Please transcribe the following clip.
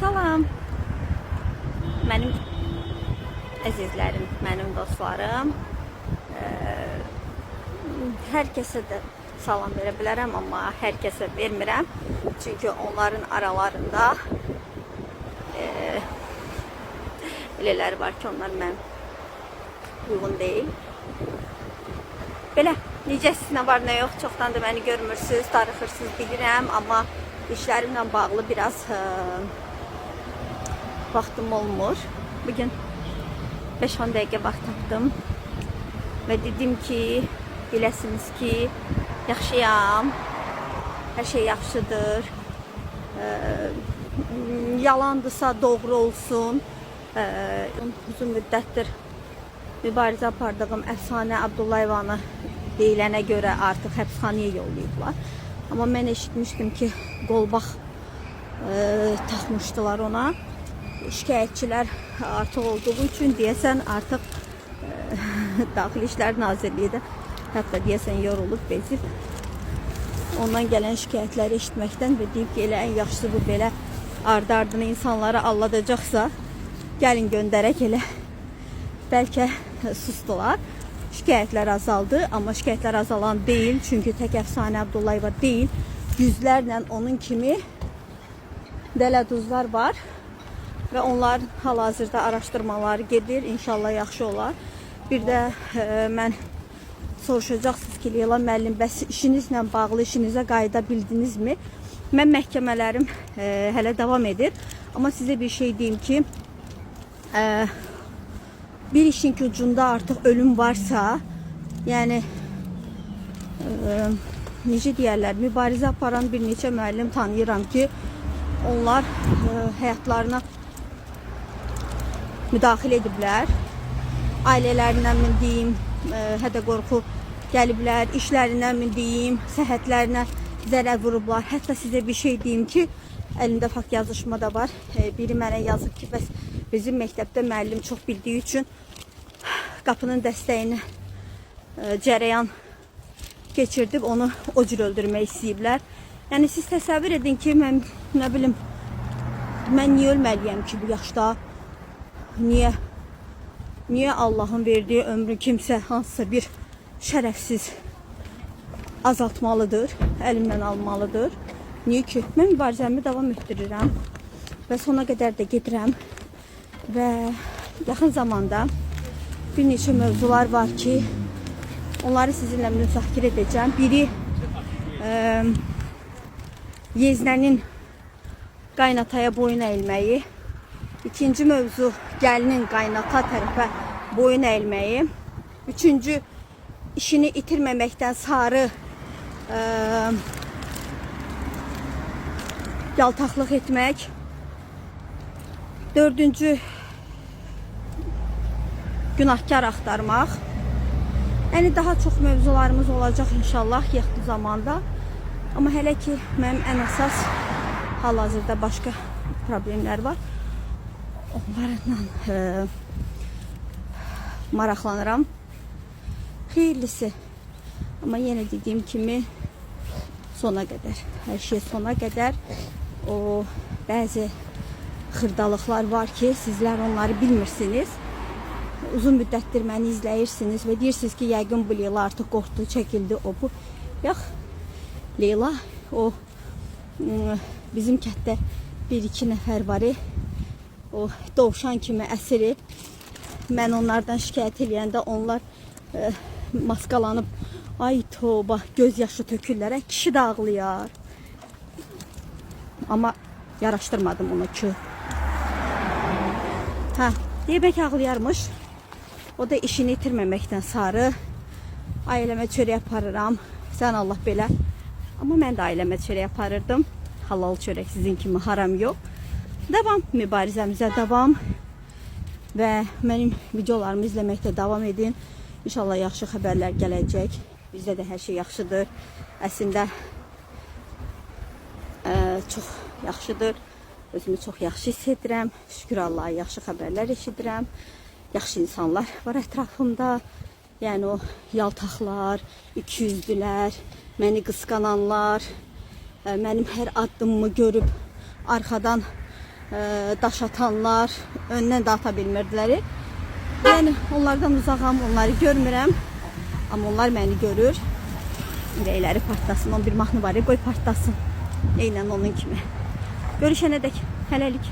Salam, mənim əzizlərim, mənim dostlarım. Hər kəsə də salam verə bilərəm, amma hər kəsə vermirəm. Çünki onların aralarında elələri var ki, onlar mən uyğun deyil. Belə, necə sizinlə var, nə yox, çoxdan da məni görmürsünüz, darıxırsınız bilirəm, amma işlərimlə bağlı biraz vaxtım olmur. Bugün 5-10 dəqiqə vaxt tapdım və dedim ki, biləsiniz ki, yaxşıyam, hər şey yaxşıdır. Yalandısa doğru olsun. Uzun müddətdir mübarizə apardığım Əfsanə Abdullayevanı deyilənə görə artıq həbsxanaya yollayıblar. Amma mən eşitmişdim ki, qolbaq taxmışdılar ona. Şikayətçilər artıq olduğu üçün deyəsən artıq Daxili İşlər Nazirliyi də hətta deyəsən yorulub, bezib. Ondan gələn şikayətləri eşitməkdən və deyib ki, elə ən yaxşısı bu belə ardı-ardına insanları alladacaqsa gəlin göndərək elə. Bəlkə sustular. Şikayətlər azaldı, amma şikayətlər azalan deyil. Çünki tək Əfsanə Abdullayeva deyil, yüzlərlə onun kimi dələduzlar var. Və onların hal-hazırda araşdırmaları gedir. İnşallah yaxşı olar. Bir də mən soruşacaqsınız ki, Leyla müəllim, bəs işinizlə bağlı işinizə qayıda bildinizmi? Mən məhkəmələrim hələ davam edir. Amma sizə bir şey deyim ki, bir işin ki ucunda artıq ölüm varsa, yəni necə deyərlər, mübarizə aparan bir neçə müəllim tanıyıram ki, onlar həyatlarına müdaxilə ediblər. Ailələrindən mi deyim, hədə qorxu gəliblər, işlərindən mi deyim, səhhətlərinə zərər vurublar. Hətta sizə bir şey deyim ki, əlində fakt yazışma da var. Biri mənə yazıb ki, bəs bizim məktəbdə müəllim çox bildiyi üçün qapının dəstəyini cərəyan keçirdib, onu o cür öldürmək istəyiblər. Yəni siz təsəvvür edin ki, mən nə bilim, mən niyə ölməliyəm ki bu yaşda? Niyə Allah'ın verdiği ömrü kimsə hansısa bir şərəfsiz azaltmalıdır, əlimdən almalıdır? Niyə ki? Mən mübarizəmi davam etdirirəm və sona qədər də gedirəm və yaxın zamanda bir neçə mövzular var ki, onları sizinlə müzakirə edəcəm. Biri yeznənin qaynataya boyun əyilməyi. İkinci mövzu gəlinin qaynata tərəfə boyun əyilməyi. Üçüncü, işini itirməməkdən sarı yaltaqlıq etmək. Dördüncü, günahkar axtarmaq. Yəni daha çox mövzularımız olacaq inşallah yaxın zamanda. Amma hələ ki mənim ən əsas hal-hazırda başqa problemlər var. Onlarla maraqlanıram. Xeyirlisi. Amma yenə dediyim kimi sona qədər. Hər şey sona qədər. O bəzi xırdalıqlar var ki, sizlər onları bilmirsiniz. Uzun müddətdir məni izləyirsiniz və deyirsiniz ki, yəqin bu Leyla artıq qorxdu, çəkildi, o bu. Yox, Leyla, o bizim kətdə bir-iki nəfər var. O dovşan kimi əsiri. Mən onlardan şikayət edəndə onlar maskalanıb, ay toba, göz yaşı tökürlər. Kişi də ağlayar. Amma yaraşdırmadım onu ki. Demək ağlayarmış. O da işini itirməməkdən sarı. Ailəmə çörək aparıram. Sən Allah belə. Amma mən də ailəmə çörək aparırdım. Halal çörək, sizin kimi haram yox. Devam, mübarizəmizə devam və mənim videolarımı izləməkdə davam edin. İnşallah yaxşı xəbərlər gələcək. Bizdə də hər şey yaxşıdır. Əslində çox yaxşıdır. Özümü çox yaxşı hiss edirəm. Şükür Allaha, yaxşı xəbərlər eşidirəm. Yaxşı insanlar var ətrafımda. Yəni o yaltaqlar, ikiyüzlülər, məni qısqananlar, mənim hər addımımı görüb arxadan daş atanlar öndən də ata bilmirdilər. Yəni onlardan uzağam, onları görmürəm. Amma onlar məni görür. Ürəkləri partlasın. 11 mahnı var, qoy partlasın. Eynən onun kimi. Görüşənədək hələlik.